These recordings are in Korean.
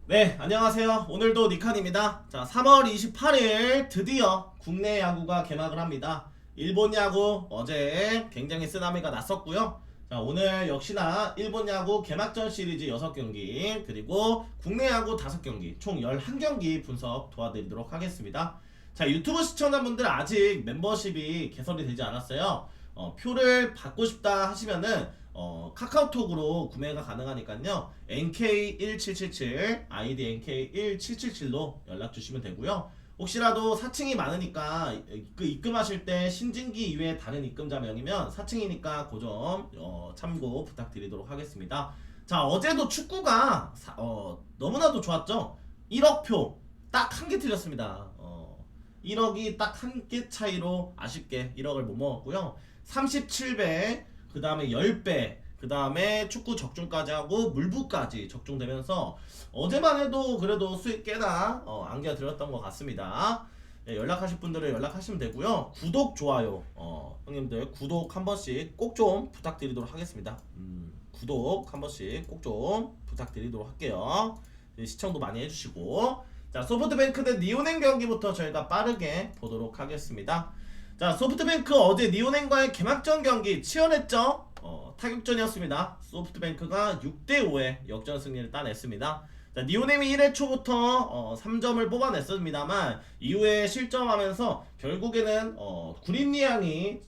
네, 안녕하세요. 오늘도 니칸입니다. 자, 3월 28일 드디어 국내 야구가 개막을 합니다. 일본 야구 어제 굉장히 쓰나미가 났었고요. 자, 오늘 역시나 일본 야구 개막전 시리즈 6경기 그리고 국내 야구 5경기 총 11경기 분석 도와드리도록 하겠습니다. 자, 유튜브 시청자분들 아직 멤버십이 개설이 되지 않았어요. 표를 받고 싶다 하시면은 카카오톡으로 구매가 가능하니까요. NK1777 아이디 NK1777로 연락 주시면 되고요. 혹시라도 사칭이 많으니까 그 입금하실 때 신진기 이외에 다른 입금자 명이면 사칭이니까 그 점 참고 부탁드리도록 하겠습니다. 자, 어제도 축구가 너무나도 좋았죠. 1억 표 딱 한 개 틀렸습니다. 1억이 딱 한 개 차이로 아쉽게 1억을 못 먹었고요. 37배, 그 다음에 10배, 그 다음에 축구 적중까지 하고 물부까지 적중되면서 어제만 해도 그래도 수익 꽤나 안겨드렸던 것 같습니다. 네, 연락하실 분들은 연락하시면 되고요. 구독, 좋아요, 형님들 구독 한 번씩 꼭 좀 부탁드리도록 하겠습니다. 구독 한 번씩 꼭 좀 부탁드리도록 할게요. 네, 시청도 많이 해주시고. 자, 소프트뱅크 대 니온행 경기부터 저희가 빠르게 보도록 하겠습니다. 자, 소프트뱅크 어제 니온행과의 개막전 경기 치열했죠? 타격전이었습니다. 소프트뱅크가 6대5의 역전 승리를 따냈습니다. 자, 니온행이 1회 초부터 3점을 뽑아냈습니다만 이후에 실점하면서 결국에는 구린리앙이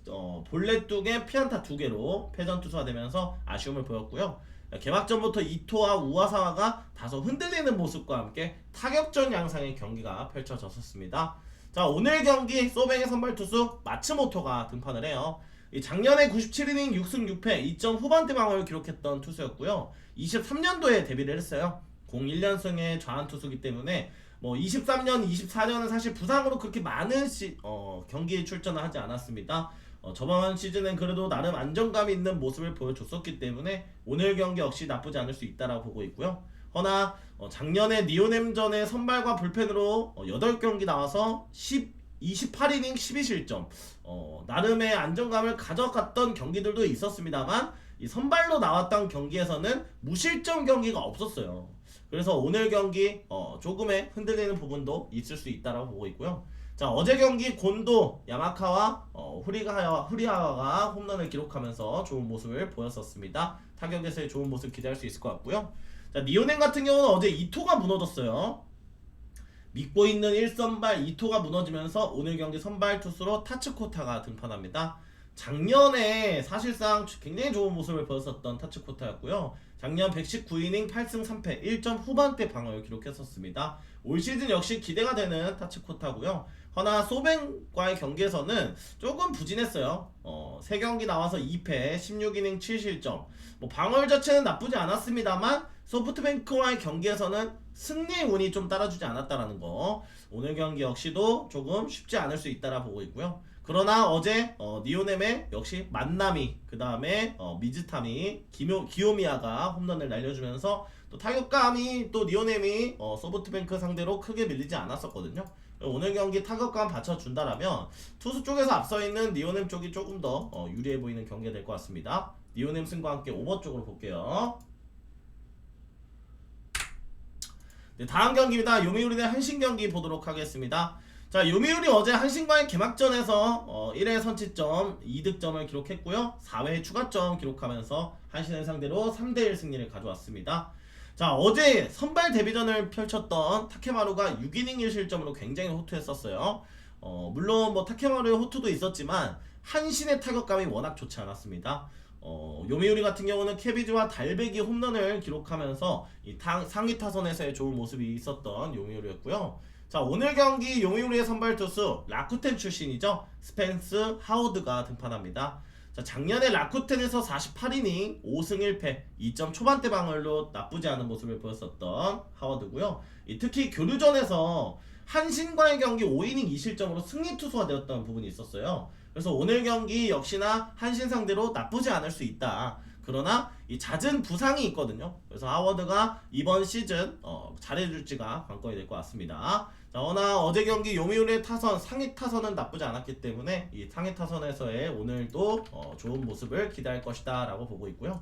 볼넷 2개, 피안타 2개로 패전 투수가 되면서 아쉬움을 보였고요. 개막전부터 이토와 우와사와가 다소 흔들리는 모습과 함께 타격전 양상의 경기가 펼쳐졌었습니다. 자, 오늘 경기 소뱅의 선발 투수 마츠모토가 등판을 해요. 작년에 97이닝 6승 6패 2점 후반대 방어를 기록했던 투수였고요. 23년도에 데뷔를 했어요. 01년생의 좌완 투수기 때문에 23년, 24년은 사실 부상으로 그렇게 많은 경기에 출전을 하지 않았습니다. 저번 시즌엔 그래도 나름 안정감 있는 모습을 보여줬었기 때문에 오늘 경기 역시 나쁘지 않을 수 있다라고 보고 있고요. 허나 작년에 니오넴전의 선발과 불펜으로 8경기 나와서 28이닝 12실점 나름의 안정감을 가져갔던 경기들도 있었습니다만 이 선발로 나왔던 경기에서는 무실점 경기가 없었어요. 그래서 오늘 경기 조금의 흔들리는 부분도 있을 수 있다라고 보고 있고요. 자, 어제 경기 곤도, 야마카와 후리하와가 홈런을 기록하면서 좋은 모습을 보였었습니다. 타격에서의 좋은 모습 기대할 수 있을 것 같고요. 자, 니오넨 같은 경우는 어제 이토가 무너졌어요. 믿고 있는 1선발 이토가 무너지면서 오늘 경기 선발 투수로 타츠코타가 등판합니다. 작년에 사실상 굉장히 좋은 모습을 보였었던 타츠코타였고요. 작년 119이닝 8승 3패 1점 후반대 방어를 기록했었습니다. 올 시즌 역시 기대가 되는 타츠코타고요. 허나 소뱅과의 경기에서는 조금 부진했어요. 3경기 나와서 2패 16이닝 7실점 방어율 자체는 나쁘지 않았습니다만 소프트뱅크와의 경기에서는 승리의 운이 좀 따라주지 않았다라는 거. 오늘 경기 역시도 조금 쉽지 않을 수 있다라 보고 있고요. 그러나 어제 니오넴의 역시 만나미, 그 다음에 미즈타미, 기요미야가 홈런을 날려주면서 또 타격감이 또 니오넴이 소프트뱅크 상대로 크게 밀리지 않았었거든요. 오늘 경기 타격감 받쳐준다라면 투수 쪽에서 앞서있는 니오넴 쪽이 조금 더 유리해 보이는 경기가 될 것 같습니다. 니오넴 승과 함께 오버 쪽으로 볼게요. 네, 다음 경기입니다. 요미우리 대 한신 경기 보도록 하겠습니다. 자, 요미우리 어제 한신과의 개막전에서 1회 선취점 2득점을 기록했고요. 4회 추가점 기록하면서 한신을 상대로 3대1 승리를 가져왔습니다. 자, 어제 선발 데뷔전을 펼쳤던 타케마루가 6이닝 1실점으로 굉장히 호투했었어요. 물론 타케마루의 호투도 있었지만 한신의 타격감이 워낙 좋지 않았습니다. 요미우리 같은 경우는 케비즈와 달배기 홈런을 기록하면서 이 상위 타선에서의 좋은 모습이 있었던 요미우리였고요. 자, 오늘 경기 요미우리의 선발 투수 라쿠텐 출신이죠. 스펜스 하워드가 등판합니다. 자, 작년에 라쿠텐에서 48이닝 5승 1패 2점 초반대 방어율로 나쁘지 않은 모습을 보였었던 하워드고요. 특히 교류전에서 한신과의 경기 5이닝 2실점으로 승리 투수가 되었던 부분이 있었어요. 그래서 오늘 경기 역시나 한신 상대로 나쁘지 않을 수 있다. 그러나 이 잦은 부상이 있거든요. 그래서 하워드가 이번 시즌 잘해줄지가 관건이 될 것 같습니다. 자, 허나 어제 경기 요미우리의 타선 상위 타선은 나쁘지 않았기 때문에 이 상위 타선에서의 오늘도 좋은 모습을 기대할 것이다 라고 보고 있고요.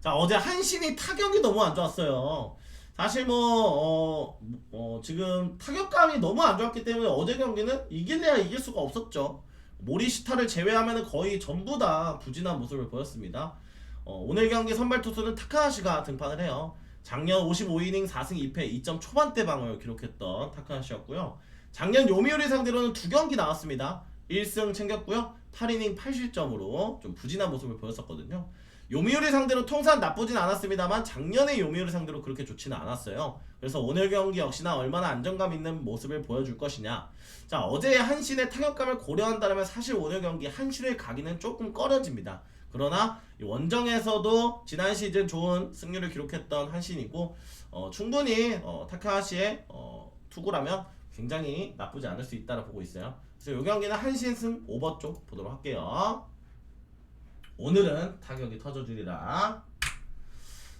자, 어제 한신이 타격이 너무 안 좋았어요. 사실 지금 타격감이 너무 안 좋았기 때문에 어제 경기는 이길래야 이길 수가 없었죠. 모리시타를 제외하면 거의 전부 다 부진한 모습을 보였습니다. 오늘 경기 선발 투수는 타카하시가 등판을 해요. 작년 55이닝 4승 2패 2점 초반대 방어를 기록했던 타카하시였고요. 작년 요미우리 상대로는 두 경기 나왔습니다. 1승 챙겼고요. 8이닝 8실점으로 좀 부진한 모습을 보였었거든요. 요미우리 상대로 통산 나쁘진 않았습니다만 작년에 요미우리 상대로 그렇게 좋지는 않았어요. 그래서 오늘 경기 역시나 얼마나 안정감 있는 모습을 보여줄 것이냐. 자, 어제 한신의 타격감을 고려한다면 사실 오늘 경기 한신을 가기는 조금 꺼려집니다. 그러나 원정에서도 지난 시즌 좋은 승률을 기록했던 한신이고 충분히 타카하시의 투구라면 굉장히 나쁘지 않을 수 있다고 보고 있어요. 그래서 이 경기는 한신승 오버 쪽 보도록 할게요. 오늘은 타격이 터져주리라.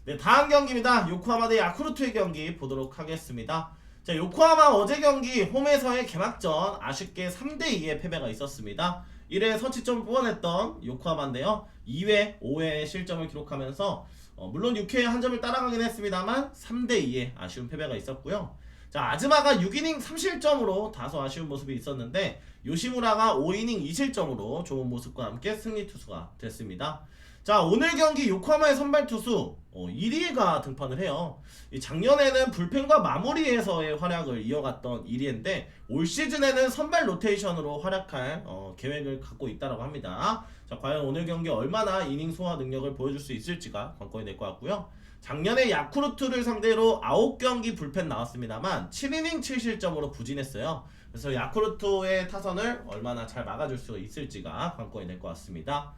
네, 다음 경기입니다. 요코하마 대 야쿠르트의 경기 보도록 하겠습니다. 자, 요코하마 어제 경기 홈에서의 개막전 아쉽게 3대2의 패배가 있었습니다. 1회 선취점을 뽑아냈던 요코하마인데요. 2회, 5회의 실점을 기록하면서 물론 6회에 한 점을 따라가긴 했습니다만 3대2의 아쉬운 패배가 있었고요. 자, 아즈마가 6이닝 3실점으로 다소 아쉬운 모습이 있었는데 요시무라가 5이닝 2실점으로 좋은 모습과 함께 승리 투수가 됐습니다. 자, 오늘 경기 요코하마의 선발 투수 1위가 등판을 해요. 작년에는 불펜과 마무리에서의 활약을 이어갔던 1위인데 올 시즌에는 선발 로테이션으로 활약할 계획을 갖고 있다고 합니다. 자, 과연 오늘 경기 얼마나 이닝 소화 능력을 보여줄 수 있을지가 관건이 될 것 같고요. 작년에 야쿠르트를 상대로 9경기 불펜 나왔습니다만 7이닝 7실점으로 부진했어요. 그래서 야쿠르트의 타선을 얼마나 잘 막아줄 수 있을지가 관건이 될 것 같습니다.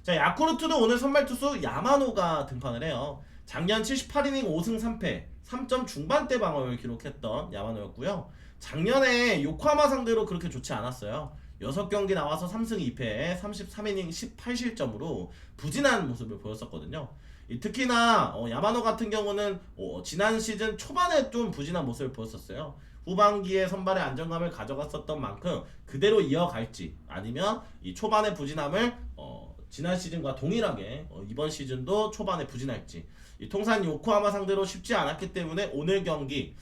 자, 야쿠르트도 오늘 선발 투수 야마노가 등판을 해요. 작년 78이닝 5승 3패 3점 중반대 방어를 기록했던 야마노였고요. 작년에 요코하마 상대로 그렇게 좋지 않았어요. 6경기 나와서 3승 2패 33이닝 18실점으로 부진한 모습을 보였었거든요. 특히나 야마노 같은 경우는 지난 시즌 초반에 좀 부진한 모습을 보였었어요. 후반기에 선발의 안정감을 가져갔었던 만큼 그대로 이어갈지 아니면 이 초반의 부진함을 지난 시즌과 동일하게 이번 시즌도 초반에 부진할지. 이 통산 요코하마 상대로 쉽지 않았기 때문에 오늘 경기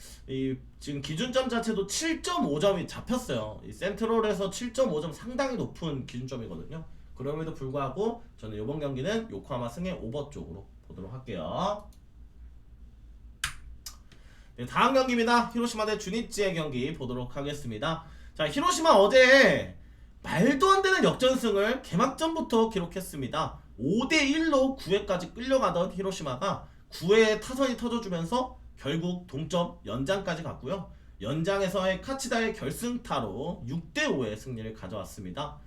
지금 기준점 자체도 7.5점이 잡혔어요. 이 센트럴에서 7.5점 상당히 높은 기준점이거든요. 그럼에도 불구하고 저는 이번 경기는 요코하마 승의 오버 쪽으로 보도록 할게요. 네, 다음 경기입니다. 히로시마 대 주니치의 경기 보도록 하겠습니다. 자, 히로시마 어제 말도 안 되는 역전승을 개막전부터 기록했습니다. 5대1로 9회까지 끌려가던 히로시마가 9회에 타선이 터져주면서 결국 동점 연장까지 갔고요. 연장에서의 카치다의 결승타로 6대5의 승리를 가져왔습니다.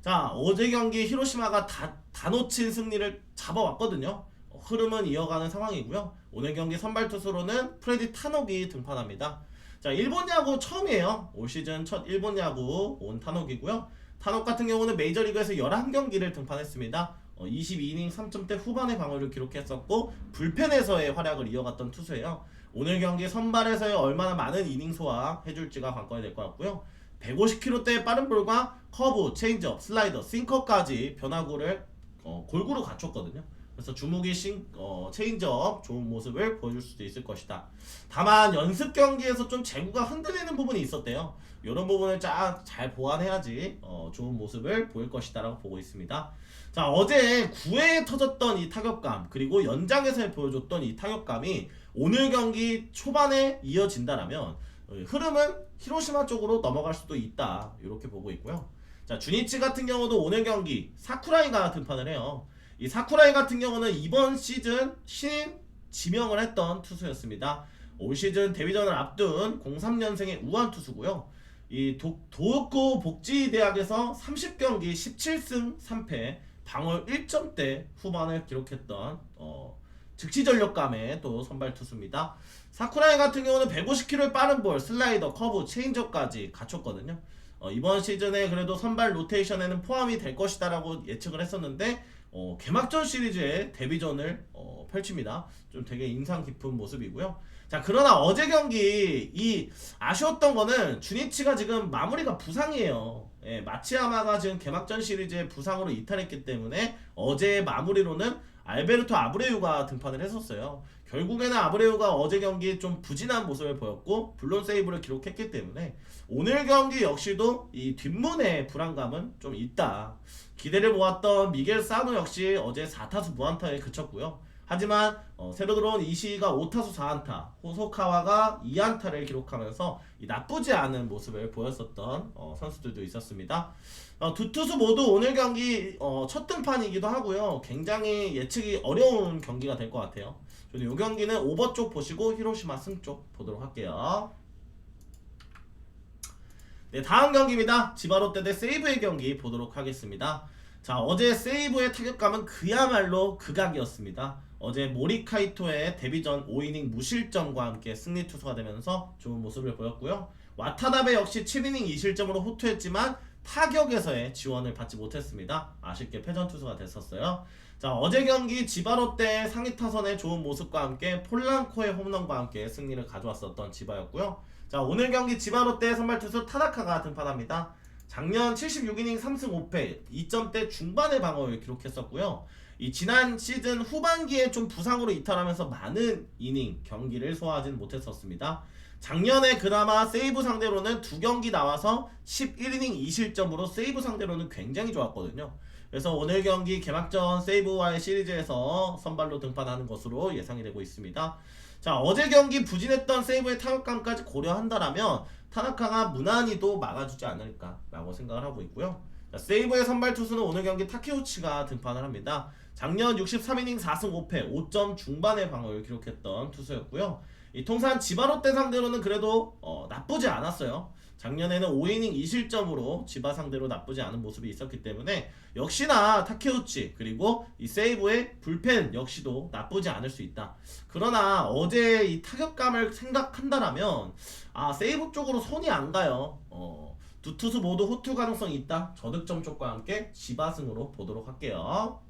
자, 어제 경기 히로시마가 다 놓친 승리를 잡아왔거든요. 흐름은 이어가는 상황이고요. 오늘 경기 선발 투수로는 프레디 타노기 등판합니다. 자, 일본 야구 처음이에요. 올 시즌 첫 일본 야구 온 타노기고요. 타노 같은 경우는 메이저리그에서 11경기를 등판했습니다. 22이닝 3점대 후반의 방어를 기록했었고 불펜에서의 활약을 이어갔던 투수예요. 오늘 경기 선발에서의 얼마나 많은 이닝 소화 해줄지가 관건이 될 것 같고요. 150km대의 빠른 볼과 커브, 체인지업, 슬라이더, 싱커까지 변화구를 골고루 갖췄거든요. 그래서 주무기 체인지업 좋은 모습을 보여줄 수도 있을 것이다. 다만 연습 경기에서 좀 제구가 흔들리는 부분이 있었대요. 이런 부분을 잘 보완해야지 좋은 모습을 보일 것이다 라고 보고 있습니다. 자, 어제 9회에 터졌던 이 타격감 그리고 연장에서 보여줬던 이 타격감이 오늘 경기 초반에 이어진다라면 흐름은 히로시마 쪽으로 넘어갈 수도 있다 이렇게 보고 있고요. 자, 주니치 같은 경우도 오늘 경기 사쿠라이가 등판을 해요. 이 사쿠라이 같은 경우는 이번 시즌 신인 지명을 했던 투수였습니다. 올 시즌 데뷔전을 앞둔 03년생의 우한 투수고요. 이 도쿄 복지대학에서 30경기 17승 3패 방어 1점대 후반을 기록했던 즉시전력감의 또 선발 투수입니다. 사쿠라이 같은 경우는 150km의 빠른 볼, 슬라이더, 커브, 체인저까지 갖췄거든요. 이번 시즌에 그래도 선발 로테이션에는 포함이 될 것이다 라고 예측을 했었는데 개막전 시리즈의 데뷔전을 펼칩니다. 좀 되게 인상 깊은 모습이고요. 자, 그러나 어제 경기 이 아쉬웠던 거는 주니치가 지금 마무리가 부상이에요. 예, 마치야마가 지금 개막전 시리즈의 부상으로 이탈했기 때문에 어제의 마무리로는 알베르토 아브레유가 등판을 했었어요. 결국에는 아브레우가 어제 경기 좀 부진한 모습을 보였고 블론 세이브를 기록했기 때문에 오늘 경기 역시도 이 뒷문의 불안감은 좀 있다. 기대를 모았던 미겔 사노 역시 어제 4타수 무안타에 그쳤고요. 하지만 새로 들어온 이시가 5타수 4안타, 호소카와가 2안타를 기록하면서 나쁘지 않은 모습을 보였었던 선수들도 있었습니다. 두 투수 모두 오늘 경기 첫 등판이기도 하고요. 굉장히 예측이 어려운 경기가 될 것 같아요. 저는 이 경기는 오버 쪽 보시고 히로시마 승 쪽 보도록 할게요. 네, 다음 경기입니다. 지바롯데 대 세이브의 경기 보도록 하겠습니다. 자, 어제 세이브의 타격감은 그야말로 극악이었습니다. 어제 모리카이토의 데뷔전 5이닝 무실점과 함께 승리 투수가 되면서 좋은 모습을 보였고요. 와타나베 역시 7이닝 2실점으로 호투했지만 타격에서의 지원을 받지 못했습니다. 아쉽게 패전 투수가 됐었어요. 자, 어제 경기 지바롯데 상위 타선의 좋은 모습과 함께 폴란코의 홈런과 함께 승리를 가져왔었던 지바였고요. 자, 오늘 경기 지바롯데 선발 투수 타나카가 등판합니다. 작년 76이닝 3승 5패 2점대 중반의 방어를 기록했었고요. 이 지난 시즌 후반기에 좀 부상으로 이탈하면서 많은 이닝 경기를 소화하지는 못했었습니다. 작년에 그나마 세이브 상대로는 2경기 나와서 11이닝 2실점으로 세이브 상대로는 굉장히 좋았거든요. 그래서 오늘 경기 개막전 세이브와의 시리즈에서 선발로 등판하는 것으로 예상이 되고 있습니다. 자, 어제 경기 부진했던 세이브의 타격감까지 고려한다라면 타나카가 무난히도 막아주지 않을까라고 생각을 하고 있고요. 자, 세이브의 선발 투수는 오늘 경기 타케우치가 등판을 합니다. 작년 63이닝 4승 5패 5점 중반의 방어를 기록했던 투수였고요. 이 통산 지바롯데 상대로는 그래도 나쁘지 않았어요. 작년에는 5이닝 2실점으로 지바 상대로 나쁘지 않은 모습이 있었기 때문에 역시나 타케우치 그리고 이 세이브의 불펜 역시도 나쁘지 않을 수 있다. 그러나 어제 이 타격감을 생각한다라면 세이브 쪽으로 손이 안 가요. 두 투수 모두 호투 가능성이 있다. 저득점 쪽과 함께 지바승으로 보도록 할게요.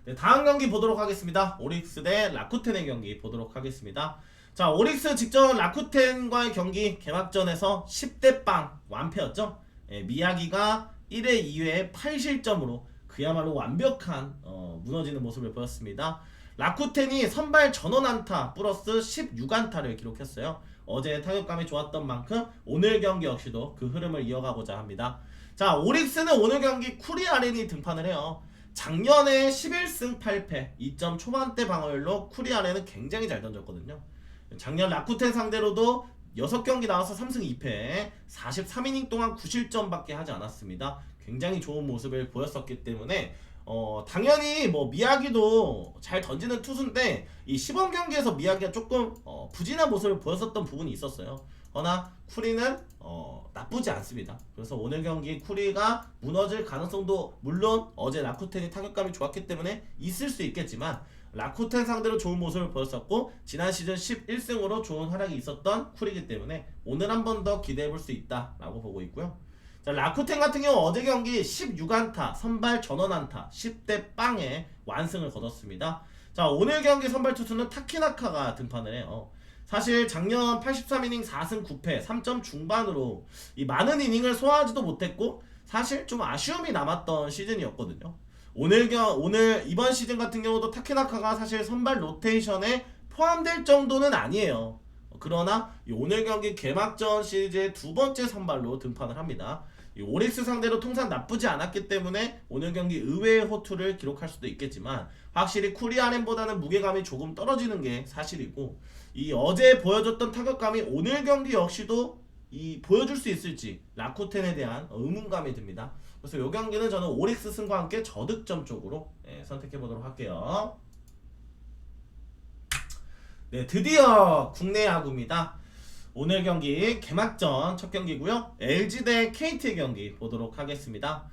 네, 다음 경기 보도록 하겠습니다. 오릭스 대 라쿠텐의 경기 보도록 하겠습니다. 자, 오릭스 직전 라쿠텐과의 경기 개막전에서 10대 빵 완패였죠. 미야기가 1회 2회 8실점으로 그야말로 완벽한 무너지는 모습을 보였습니다. 라쿠텐이 선발 전원 안타 플러스 16안타를 기록했어요. 어제 타격감이 좋았던 만큼 오늘 경기 역시도 그 흐름을 이어가고자 합니다. 자, 오릭스는 오늘 경기 쿠리 아렌이 등판을 해요. 작년에 11승 8패 2점 초반대 방어율로 쿠리 아렌은 굉장히 잘 던졌거든요. 작년 라쿠텐 상대로도 6경기 나와서 3승 2패 43이닝 동안 9실점밖에 하지 않았습니다. 굉장히 좋은 모습을 보였었기 때문에 당연히 뭐 미야기도 잘 던지는 투수인데 이 시범 경기에서 미야기가 조금 부진한 모습을 보였었던 부분이 있었어요. 그러나 쿠리는 나쁘지 않습니다. 그래서 오늘 경기 쿠리가 무너질 가능성도 물론 어제 라쿠텐이 타격감이 좋았기 때문에 있을 수 있겠지만 라쿠텐 상대로 좋은 모습을 보였었고 지난 시즌 11승으로 좋은 활약이 있었던 쿠리이기 때문에 오늘 한 번 더 기대해볼 수 있다라고 보고 있고요. 자, 라쿠텐 같은 경우 어제 경기 16안타 선발 전원 안타 10대 빵에 완승을 거뒀습니다. 자, 오늘 경기 선발 투수는 타키나카가 등판을 해요. 사실 작년 83이닝 4승 9패 3점 중반으로 이 많은 이닝을 소화하지도 못했고 사실 좀 아쉬움이 남았던 시즌이었거든요. 오늘 이번 시즌 같은 경우도 타케나카가 사실 선발 로테이션에 포함될 정도는 아니에요. 그러나 이 오늘 경기 개막전 시리즈의 두 번째 선발로 등판을 합니다. 이 오릭스 상대로 통산 나쁘지 않았기 때문에 오늘 경기 의외의 호투를 기록할 수도 있겠지만 확실히 쿠리아렌보다는 무게감이 조금 떨어지는 게 사실이고 이 어제 보여줬던 타격감이 오늘 경기 역시도 보여줄 수 있을지 라쿠텐에 대한 의문감이 듭니다. 그래서 이 경기는 저는 오릭스 승과 함께 저득점 쪽으로 선택해보도록 할게요. 네, 드디어 국내 야구입니다. 오늘 경기 개막전 첫 경기고요. LG 대 KT의 경기 보도록 하겠습니다.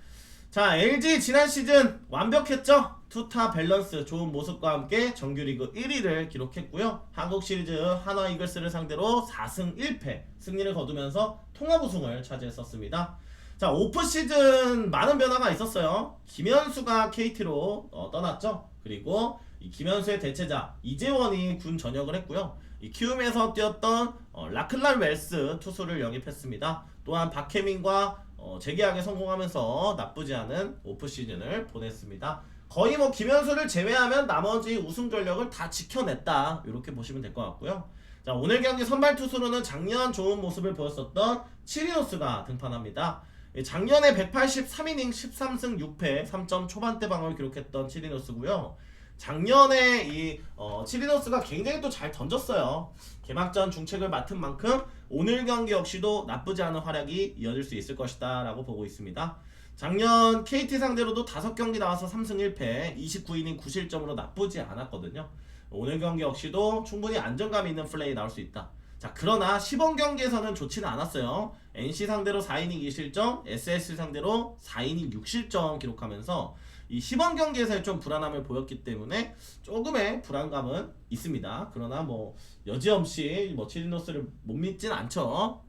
자, LG 지난 시즌 완벽했죠? 투타 밸런스 좋은 모습과 함께 정규리그 1위를 기록했고요. 한국 시리즈 한화 이글스를 상대로 4승 1패 승리를 거두면서 통합 우승을 차지했었습니다. 자, 오프 시즌 많은 변화가 있었어요. 김현수가 KT로 떠났죠. 그리고 이 김현수의 대체자 이재원이 군 전역을 했고요. 이 키움에서 뛰었던 라클랄 웰스 투수를 영입했습니다. 또한 박혜민과 재계약에 성공하면서 나쁘지 않은 오프 시즌을 보냈습니다. 거의 뭐 김현수를 제외하면 나머지 우승 전력을 다 지켜냈다 이렇게 보시면 될 것 같고요. 자, 오늘 경기 선발 투수로는 작년 좋은 모습을 보였었던 치리노스가 등판합니다. 작년에 183이닝 13승 6패 3점 초반대 방어를 기록했던 치리노스고요. 작년에 이 치리노스가 굉장히 또 잘 던졌어요. 개막전 중책을 맡은 만큼 오늘 경기 역시도 나쁘지 않은 활약이 이어질 수 있을 것이다 라고 보고 있습니다. 작년 KT 상대로도 5경기 나와서 3승 1패 29이닝 9실점으로 나쁘지 않았거든요. 오늘 경기 역시도 충분히 안정감 있는 플레이 나올 수 있다. 자, 그러나 시범 경기에서는 좋지는 않았어요. NC 상대로 4이닝 2실점, SS 상대로 4이닝 6실점 기록하면서 이 시범 경기에서의 좀 불안함을 보였기 때문에 조금의 불안감은 있습니다. 그러나 뭐 여지없이 뭐 치리노스를 못 믿진 않죠.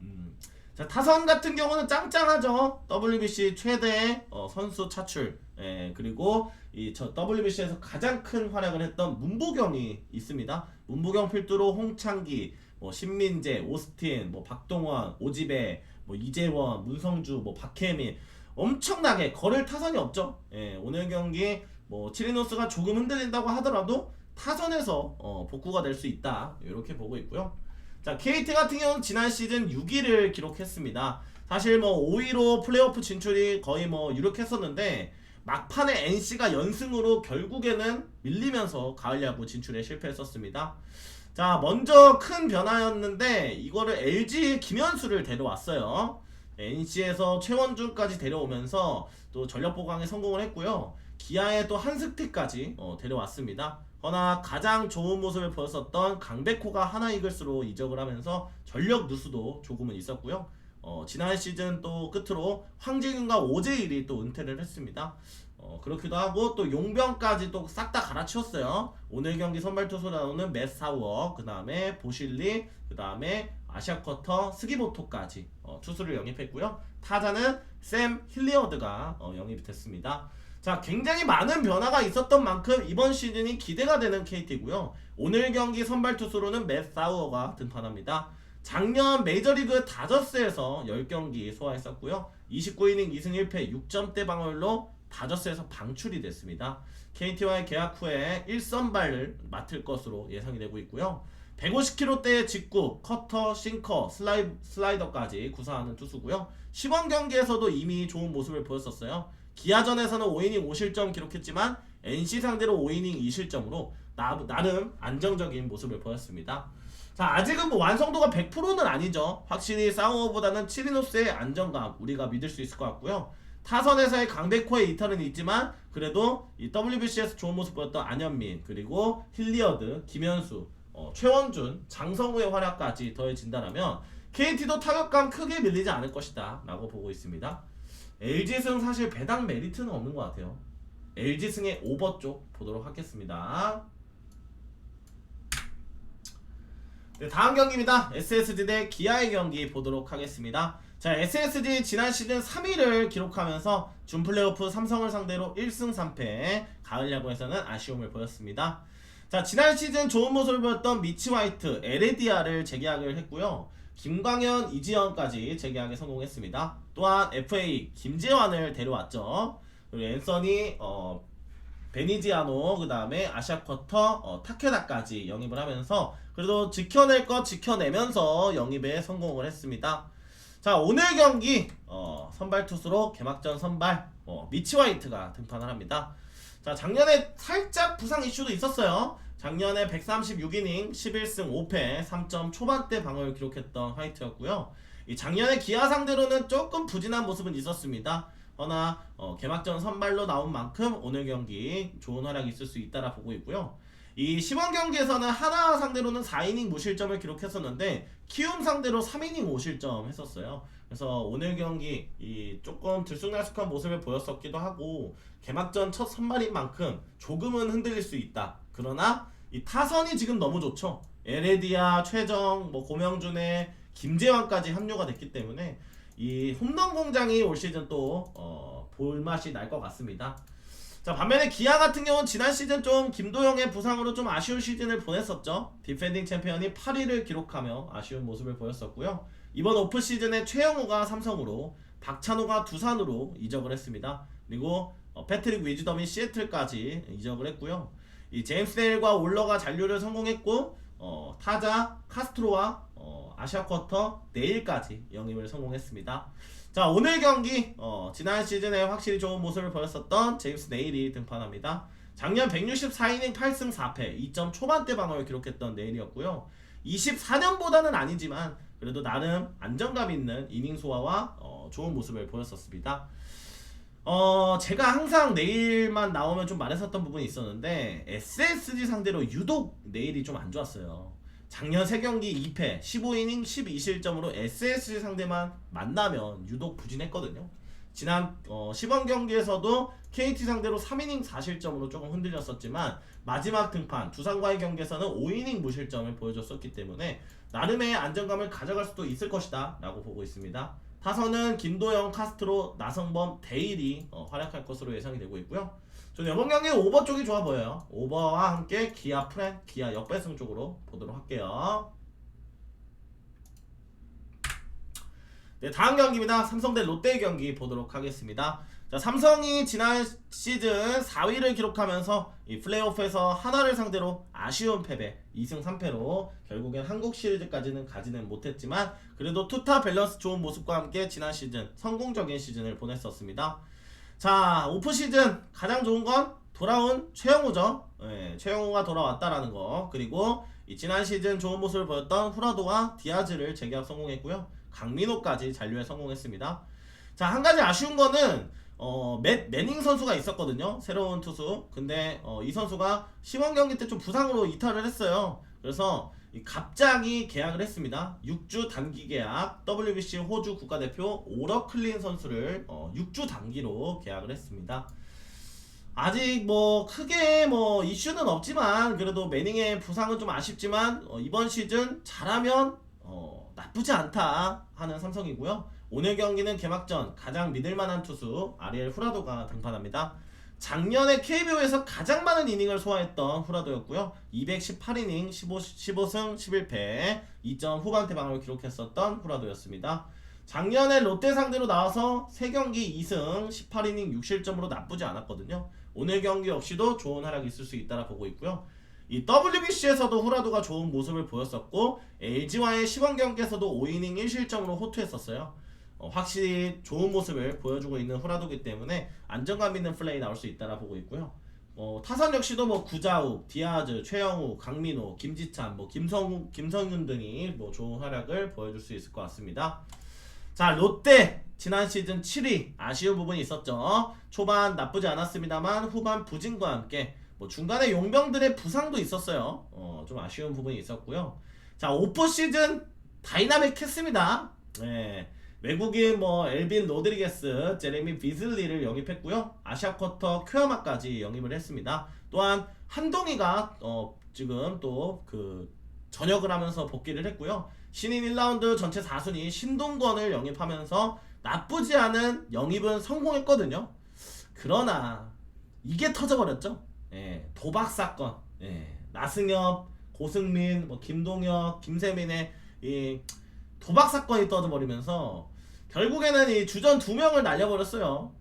자, 타선 같은 경우는 짱짱하죠. WBC 최대 선수 차출. 그리고 WBC에서 가장 큰 활약을 했던 문보경이 있습니다. 문보경 필두로 홍창기, 뭐 신민재, 오스틴, 뭐 박동원, 오지배, 뭐 이재원, 문성주, 뭐 박혜민 엄청나게 거릴 타선이 없죠. 오늘 경기 뭐 치리노스가 조금 흔들린다고 하더라도 타선에서 복구가 될 수 있다 이렇게 보고 있고요. 자, KT 같은 경우는 지난 시즌 6위를 기록했습니다. 사실 뭐 5위로 플레이오프 진출이 거의 뭐 유력했었는데 막판에 NC가 연승으로 결국에는 밀리면서 가을 야구 진출에 실패했었습니다. 자, 먼저 큰 변화였는데 이거를 LG 김현수를 데려왔어요. NC에서 최원준까지 데려오면서 또 전력 보강에 성공을 했고요. 기아에 또 한승태까지 데려왔습니다. 허나 가장 좋은 모습을 보였었던 강백호가 하나이글스로 이적을 하면서 전력 누수도 조금은 있었고요. 지난 시즌 또 끝으로 황재균과 오재일이 또 은퇴를 했습니다. 그렇기도 하고 또 용병까지 또 싹 다 갈아치웠어요. 오늘 경기 선발 투수 나오는 맷 사워, 그 다음에 보실리, 그 다음에 아시아쿼터 스기모토까지 투수를 영입했고요. 타자는 샘 힐리어드가 영입이 됐습니다. 자, 굉장히 많은 변화가 있었던 만큼 이번 시즌이 기대가 되는 KT고요. 오늘 경기 선발 투수로는 맷 사우어가 등판합니다. 작년 메이저리그 다저스에서 10경기 소화했었고요. 29이닝 2승 1패 6점대 방어율로 다저스에서 방출이 됐습니다. KT와의 계약 후에 1선발을 맡을 것으로 예상이 되고 있고요. 150km대의 직구, 커터, 싱커, 슬라이더까지 구사하는 투수고요. 시범 경기에서도 이미 좋은 모습을 보였었어요. 기아전에서는 5이닝 5실점 기록했지만 NC 상대로 5이닝 2실점으로 나름 안정적인 모습을 보였습니다. 자, 아직은 뭐 완성도가 100%는 아니죠. 확실히 사우어보다는 치리노스의 안정감 우리가 믿을 수 있을 것 같고요. 타선에서의 강백호의 이탈은 있지만 그래도 이 WBC에서 좋은 모습 보였던 안현민, 그리고 힐리어드, 김현수, 최원준, 장성우의 활약까지 더해진다면 KT도 타격감 크게 밀리지 않을 것이다 라고 보고 있습니다. LG승 사실 배당 메리트는 없는 것 같아요. LG승의 오버 쪽 보도록 하겠습니다. 네, 다음 경기입니다. SSG 대 기아의 경기 보도록 하겠습니다. 자, SSG 지난 시즌 3위를 기록하면서 준 플레이오프 삼성을 상대로 1승 3패 가을 야구에서는 아쉬움을 보였습니다. 자, 지난 시즌 좋은 모습을 보였던 미치 화이트, 에레디아를 재계약을 했고요. 김광현, 이지현까지 재계약에 성공했습니다. 또한 FA 김재환을 데려왔죠. 그리고 앤서니, 베니지아노, 그 다음에 아시아쿼터, 타케다까지 영입을 하면서 그래도 지켜낼 것 지켜내면서 영입에 성공을 했습니다. 자, 오늘 경기 선발 투수로 개막전 선발 미치 화이트가 등판을 합니다. 자, 작년에 살짝 부상 이슈도 있었어요. 작년에 136이닝 11승 5패 3점 초반대 방어를 기록했던 화이트였고요. 이 작년에 기아 상대로는 조금 부진한 모습은 있었습니다. 허나 개막전 선발로 나온 만큼 오늘 경기 좋은 활약이 있을 수 있다라 보고 있고요. 이 시범 경기에서는 하나 상대로는 4이닝 무실점을 기록했었는데 키움 상대로 3이닝 5실점 했었어요. 그래서 오늘 경기 이 조금 들쑥날쑥한 모습을 보였었기도 하고 개막전 첫 선발인 만큼 조금은 흔들릴 수 있다. 그러나 이 타선이 지금 너무 좋죠. 에레디아, 최정, 뭐 고명준의 김재환까지 합류가 됐기 때문에 이 홈런 공장이 올 시즌 또 볼맛이 날 것 같습니다. 자, 반면에 기아 같은 경우는 지난 시즌 좀 김도영의 부상으로 좀 아쉬운 시즌을 보냈었죠. 디펜딩 챔피언이 8위를 기록하며 아쉬운 모습을 보였었고요. 이번 오프 시즌에 최영우가 삼성으로, 박찬호가 두산으로 이적을 했습니다. 그리고 패트릭 위즈덤이 시애틀까지 이적을 했고요. 이 제임스 네일과 올러가 잔류를 성공했고 타자 카스트로와 아시아 쿼터 네일까지 영입을 성공했습니다. 자, 오늘 경기 지난 시즌에 확실히 좋은 모습을 보였었던 제임스 네일이 등판합니다. 작년 164이닝 8승 4패 2점 초반대 방어를 기록했던 네일이었고요. 24년보다는 아니지만 그래도 나름 안정감 있는 이닝 소화와 좋은 모습을 보였었습니다. 제가 항상 네일만 나오면 좀 말했었던 부분이 있었는데 SSG 상대로 유독 네일이 좀 안 좋았어요. 작년 3경기 2패 15이닝 12실점으로 SSG 상대만 만나면 유독 부진했거든요. 지난 시범 경기에서도 KT 상대로 3이닝 4실점으로 조금 흔들렸었지만 마지막 등판 두산과의 경기에서는 5이닝 무실점을 보여줬었기 때문에 나름의 안정감을 가져갈 수도 있을 것이다 라고 보고 있습니다. 타선은 김도영, 카스트로, 나성범, 데일이 활약할 것으로 예상이 되고 있고요. 저는 이번 경기 오버 쪽이 좋아 보여요. 오버와 함께 기아 프렌, 기아 역배승 쪽으로 보도록 할게요. 네, 다음 경기입니다. 삼성 대 롯데 경기 보도록 하겠습니다. 자, 삼성이 지난 시즌 4위를 기록하면서 이 플레이오프에서 하나를 상대로 아쉬운 패배 2승 3패로 결국엔 한국 시리즈까지는 가지는 못했지만 그래도 투타 밸런스 좋은 모습과 함께 지난 시즌 성공적인 시즌을 보냈었습니다. 자, 오프 시즌 가장 좋은 건 돌아온 최영우죠. 네, 최영우가 돌아왔다라는 거. 그리고 이 지난 시즌 좋은 모습을 보였던 후라도와 디아즈를 재계약 성공했고요. 강민호까지 잔류에 성공했습니다. 자, 한 가지 아쉬운 거는 맷 매닝 선수가 있었거든요. 새로운 투수. 근데 이 선수가 시범 경기 때 좀 부상으로 이탈을 했어요. 그래서 갑자기 계약을 했습니다. 6주 단기 계약 WBC 호주 국가대표 오러클린 선수를 6주 단기로 계약을 했습니다. 아직 뭐 크게 뭐 이슈는 없지만 그래도 매닝의 부상은 좀 아쉽지만 이번 시즌 잘하면 나쁘지 않다 하는 삼성이고요. 오늘 경기는 개막전 가장 믿을만한 투수 아리엘 후라도가 등판합니다. 작년에 KBO에서 가장 많은 이닝을 소화했던 후라도였고요. 218이닝 15승 11패 2점 후반대 방어를 기록했었던 후라도였습니다. 작년에 롯데 상대로 나와서 3경기 2승 18이닝 6실점으로 나쁘지 않았거든요. 오늘 경기 역시도 좋은 활약이 있을 수 있다라 보고 있고요. 이 WBC에서도 후라도가 좋은 모습을 보였었고 LG와의 시범 경기에서도 5이닝 1실점으로 호투했었어요. 확실히 좋은 모습을 보여주고 있는 후라도기 때문에 안정감 있는 플레이 나올 수 있다라 보고 있고요. 타선 역시도 뭐 구자욱, 디아즈, 최영우, 강민호, 김지찬, 뭐 김성윤 등이 뭐 좋은 활약을 보여줄 수 있을 것 같습니다. 자, 롯데 지난 시즌 7위 아쉬운 부분이 있었죠. 초반 나쁘지 않았습니다만 후반 부진과 함께 뭐 중간에 용병들의 부상도 있었어요. 좀 아쉬운 부분이 있었고요. 자, 오프 시즌 다이나믹했습니다. 네. 외국인 뭐 엘빈 로드리게스, 제레미 비슬리를 영입했고요. 아시아 쿼터 큐아마까지 영입을 했습니다. 또한 한동희가 지금 또 그 전역을 하면서 복귀를 했고요. 신인 1라운드 전체 4순위 신동건을 영입하면서 나쁘지 않은 영입은 성공했거든요. 그러나 이게 터져버렸죠. 예, 도박 사건. 예, 나승엽, 고승민, 뭐 김동혁, 김세민의 이 도박 사건이 터져버리면서 결국에는 이 주전 2명을 날려버렸어요.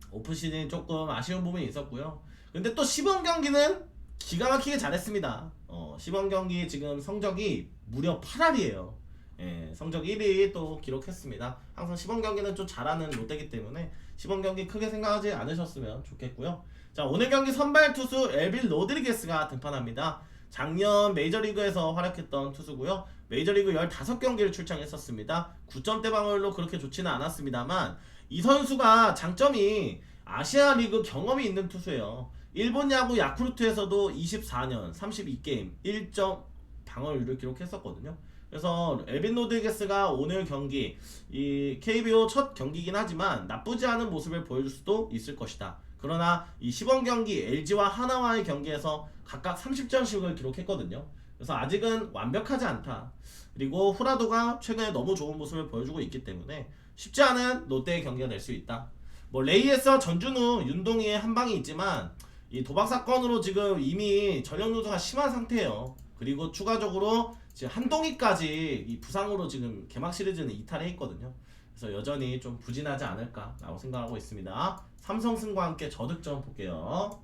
오프 시즌이 조금 아쉬운 부분이 있었고요. 근데 또 시범 경기는 기가 막히게 잘했습니다. 시범 경기 지금 성적이 무려 8할이에요. 예, 성적 1위 또 기록했습니다. 항상 시범 경기는 좀 잘하는 롯데기 때문에 시범 경기 크게 생각하지 않으셨으면 좋겠고요. 자, 오늘 경기 선발 투수 엘빈 로드리게스가 등판합니다. 작년 메이저리그에서 활약했던 투수고요. 메이저리그 15경기를 출장했었습니다. 9점대 방어율로 그렇게 좋지는 않았습니다만 이 선수가 장점이 아시아리그 경험이 있는 투수예요. 일본 야구 야쿠르트에서도 24년 32게임 1점 방어율을 기록했었거든요. 그래서 엘빈 로드리게스가 오늘 경기 이 KBO 첫 경기이긴 하지만 나쁘지 않은 모습을 보여줄 수도 있을 것이다. 그러나 이 시범 경기 LG와 하나와의 경기에서 각각 30점씩을 기록했거든요. 그래서 아직은 완벽하지 않다. 그리고 후라도가 최근에 너무 좋은 모습을 보여주고 있기 때문에 쉽지 않은 롯데의 경기가 될 수 있다. 뭐 레이에서 전준우, 윤동희의 한 방이 있지만 이 도박 사건으로 지금 이미 전력 누수가 심한 상태예요. 그리고 추가적으로 지금 한동희까지 이 부상으로 지금 개막 시리즈는 이탈해 있거든요. 그래서 여전히 좀 부진하지 않을까라고 생각하고 있습니다. 삼성승과 함께 저득점 볼게요.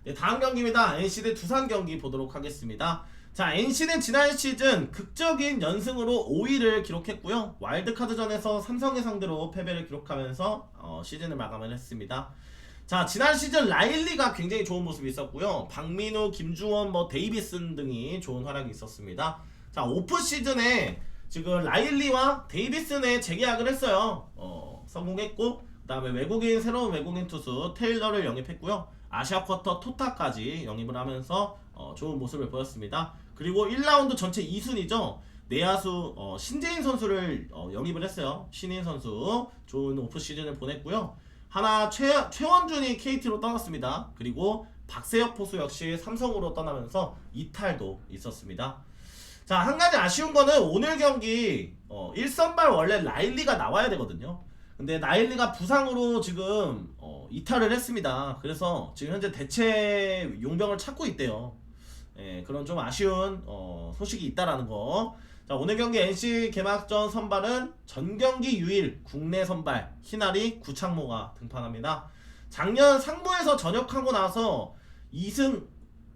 네, 다음 경기입니다. NC 대 두산 경기 보도록 하겠습니다. 자, NC는 지난 시즌 극적인 연승으로 5위를 기록했고요. 와일드카드전에서 삼성을 상대로 패배를 기록하면서 시즌을 마감을 했습니다. 자, 지난 시즌 라일리가 굉장히 좋은 모습이 있었고요. 박민우, 김주원, 데이비슨 등이 좋은 활약이 있었습니다. 자, 오프 시즌에 지금 라일리와 데이비슨의 재계약을 했어요. 성공했고, 그 다음에 새로운 외국인 투수 테일러를 영입했고요. 아시아 쿼터 토타까지 영입을 하면서 좋은 모습을 보였습니다. 그리고 1라운드 전체 2순위죠. 내야수 신재인 선수를 영입을 했어요. 신인 선수 좋은 오프 시즌을 보냈고요. 하나 최원준이 KT로 떠났습니다. 그리고 박세혁 포수 역시 삼성으로 떠나면서 이탈도 있었습니다. 자, 한 가지 아쉬운 거는 오늘 경기 1선발 원래 라일리가 나와야 되거든요. 근데 라일리가 부상으로 지금 이탈을 했습니다. 그래서 지금 현재 대체 용병을 찾고 있대요. 예, 그런 좀 아쉬운 소식이 있다라는 거. 자, 오늘 경기 NC 개막전 선발은 전경기 유일 국내 선발 희나리 구창모가 등판합니다. 작년 상무에서 전역하고 나서 2승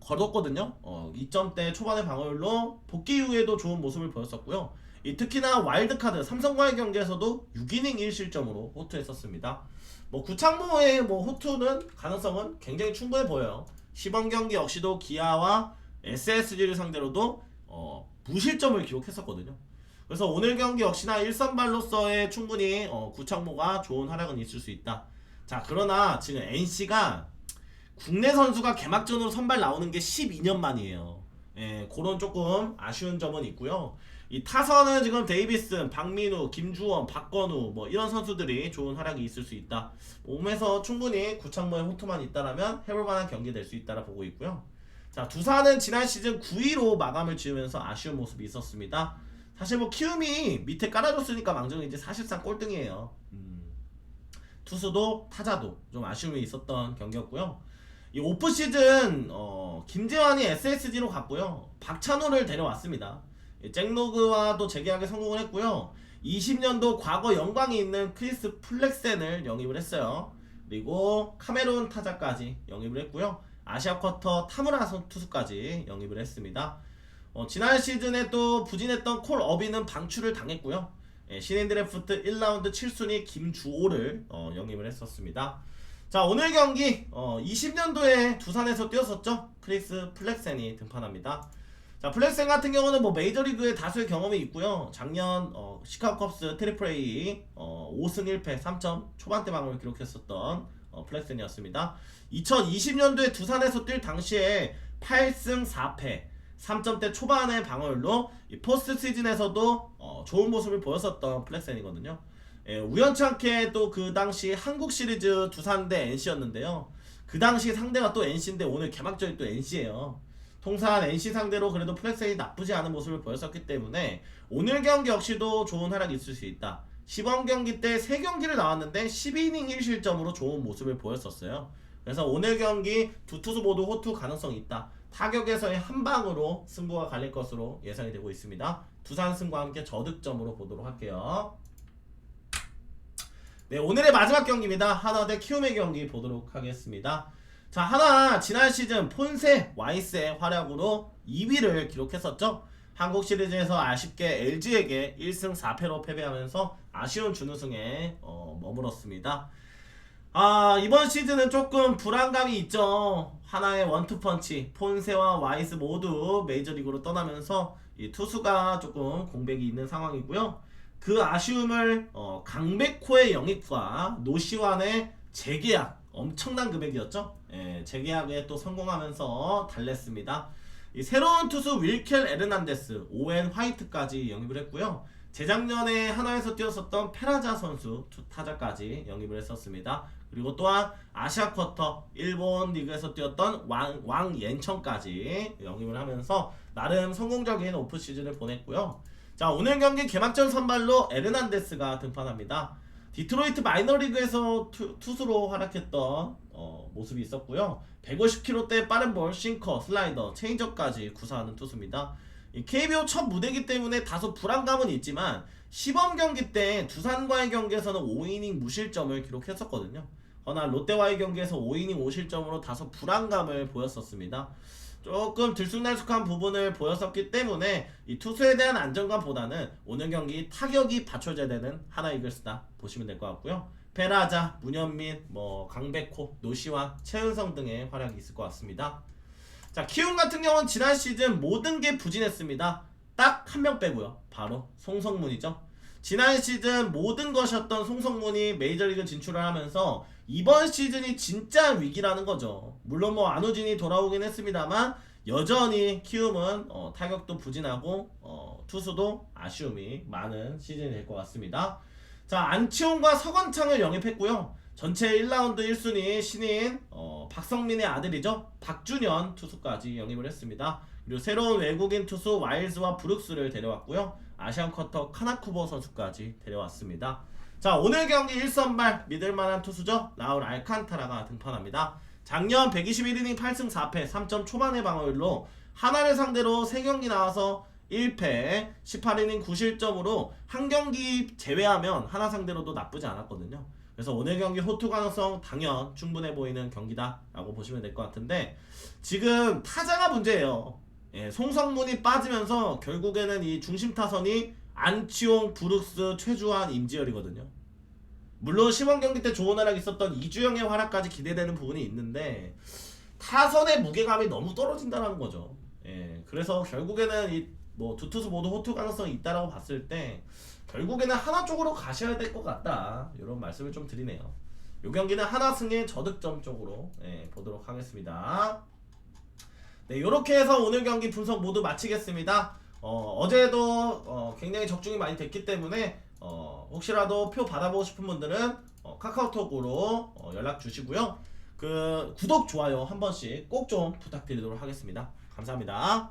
거뒀거든요. 2점대 초반의 방어율로 복귀 이후에도 좋은 모습을 보였었고요. 특히나 와일드카드 삼성과의 경기에서도 6이닝 1실점으로 호투했었습니다. 구창모의 호투는 가능성은 굉장히 충분해 보여요. 시범 경기 역시도 기아와 SSG를 상대로도 무실점을 기록했었거든요. 그래서 오늘 경기 역시나 1선발로서의 충분히 구창모가 좋은 활약은 있을 수 있다. 자, 그러나 지금 NC가 국내 선수가 개막전으로 선발 나오는 게 12년 만이에요. 예, 그런 조금 아쉬운 점은 있고요. 이 타선은 지금 데이비슨, 박민우, 김주원, 박건우 이런 선수들이 좋은 활약이 있을 수 있다. 몸에서 충분히 구창모의 호투만 있다라면 해볼만한 경기 될 수 있다라 보고 있고요. 자, 두산은 지난 시즌 9위로 마감을 지으면서 아쉬운 모습이 있었습니다. 사실 키움이 밑에 깔아줬으니까 망정은 이제 사실상 꼴등이에요. 투수도 타자도 좀 아쉬움이 있었던 경기였고요. 이 오프 시즌 김재환이 SSG로 갔고요. 박찬호를 데려왔습니다. 잭로그와도 재계약에 성공을 했고요. 20년도 과거 영광이 있는 크리스 플렉센을 영입을 했어요. 그리고 카메론 타자까지 영입을 했고요. 아시아 쿼터 타무라 투수까지 영입을 했습니다. 지난 시즌에 또 부진했던 콜 어비는 방출을 당했고요. 신인 드래프트 1라운드 7순위 김주호를 영입을 했었습니다. 자, 오늘 경기 20년도에 두산에서 뛰었었죠. 크리스 플렉센이 등판합니다. 자, 플렉센 같은 경우는 메이저리그에 다수의 경험이 있고요. 작년 시카고 컵스 트리플 A 5승 1패 3점 초반대 방어를 기록했었던 플렉센이었습니다. 2020년도에 두산에서 뛸 당시에 8승 4패 3점대 초반의 방어율로 포스트 시즌에서도 좋은 모습을 보였었던 플렉센이거든요. 예, 우연찮게 또 그 당시 한국 시리즈 두산 대 NC였는데요. 그 당시 상대가 또 NC인데 오늘 개막전이 또 NC예요. 통산 NC 상대로 그래도 플렉센이 나쁘지 않은 모습을 보였었기 때문에 오늘 경기 역시도 좋은 활약이 있을 수 있다. 시범 경기 때 3경기를 나왔는데 12이닝 1실점으로 좋은 모습을 보였었어요. 그래서 오늘 경기 두 투수 모두 호투 가능성이 있다. 타격에서의 한 방으로 승부가 갈릴 것으로 예상이 되고 있습니다. 두산 승과 함께 저득점으로 보도록 할게요. 네, 오늘의 마지막 경기입니다. 하나 대 키움의 경기 보도록 하겠습니다. 자, 하나 지난 시즌 폰세 와이스의 활약으로 2위를 기록했었죠. 한국 시리즈에서 아쉽게 LG에게 1승 4패로 패배하면서 아쉬운 준우승에 머물렀습니다. 이번 시즌은 조금 불안감이 있죠. 하나의 원투펀치 폰세와 와이스 모두 메이저리그로 떠나면서 이 투수가 조금 공백이 있는 상황이고요. 그 아쉬움을 강백호의 영입과 노시환의 재계약, 엄청난 금액이었죠. 예, 재계약에 또 성공하면서 달랬습니다. 이 새로운 투수 윌켈 에르난데스, 오웬 화이트까지 영입을 했고요. 재작년에 하나에서 뛰었었던 페라자 선수 타자까지 영입을 했었습니다. 그리고 또한 아시아 쿼터 일본 리그에서 뛰었던 왕옌청까지 영입을 하면서 나름 성공적인 오프 시즌을 보냈고요. 자, 오늘 경기 개막전 선발로 에르난데스가 등판합니다. 디트로이트 마이너리그에서 투수로 활약했던 모습이 있었고요. 150km대 빠른 볼, 싱커, 슬라이더, 체인저까지 구사하는 투수입니다. 이 KBO 첫 무대이기 때문에 다소 불안감은 있지만 시범 경기 때 두산과의 경기에서는 5이닝 무실점을 기록했었거든요. 허나 롯데와의 경기에서 5이닝 5실점으로 다소 불안감을 보였었습니다. 조금 들쑥날쑥한 부분을 보였었기 때문에 이 투수에 대한 안정감보다는 오늘 경기 타격이 받쳐져야 되는 하나 이글스다 보시면 될 것 같고요. 페라자, 문현민, 강백호, 노시환, 최은성 등의 활약이 있을 것 같습니다. 자, 키움 같은 경우는 지난 시즌 모든 게 부진했습니다. 딱 한 명 빼고요. 바로 송성문이죠. 지난 시즌 모든 것이었던 송성문이 메이저리그 진출을 하면서 이번 시즌이 진짜 위기라는 거죠. 물론 안우진이 돌아오긴 했습니다만 여전히 키움은 타격도 부진하고 투수도 아쉬움이 많은 시즌이 될 것 같습니다. 자, 안치홍과 서건창을 영입했고요. 전체 1라운드 1순위 신인 박성민의 아들이죠. 박준현 투수까지 영입을 했습니다. 그리고 새로운 외국인 투수 와일즈와 브룩스를 데려왔고요. 아시안 쿼터 카나쿠보 선수까지 데려왔습니다. 자, 오늘 경기 1선발 믿을만한 투수죠. 라울 알칸타라가 등판합니다. 작년 121이닝 8승 4패 3점 초반의 방어율로 하나를 상대로 3경기 나와서 1패 18이닝 9실점으로 한 경기 제외하면 하나 상대로도 나쁘지 않았거든요. 그래서 오늘 경기 호투 가능성 당연 충분해 보이는 경기다 라고 보시면 될 것 같은데, 지금 타자가 문제예요. 송성문이 빠지면서 결국에는 이 중심 타선이 안치홍, 브룩스, 최주환, 임지열이거든요. 물론 시범 경기 때 좋은 활약 있었던 이주영의 활약까지 기대되는 부분이 있는데 타선의 무게감이 너무 떨어진다는 거죠. 그래서 결국에는 이 두 투수 모두 호투 가능성이 있다라고 봤을 때 결국에는 하나 쪽으로 가셔야 될 것 같다, 이런 말씀을 좀 드리네요. 이 경기는 하나 승의 저득점 쪽으로 보도록 하겠습니다. 네, 이렇게 해서 오늘 경기 분석 모두 마치겠습니다. 어제도 굉장히 적중이 많이 됐기 때문에 혹시라도 표 받아보고 싶은 분들은 카카오톡으로 연락 주시고요. 구독, 좋아요 한 번씩 꼭 좀 부탁드리도록 하겠습니다. 감사합니다.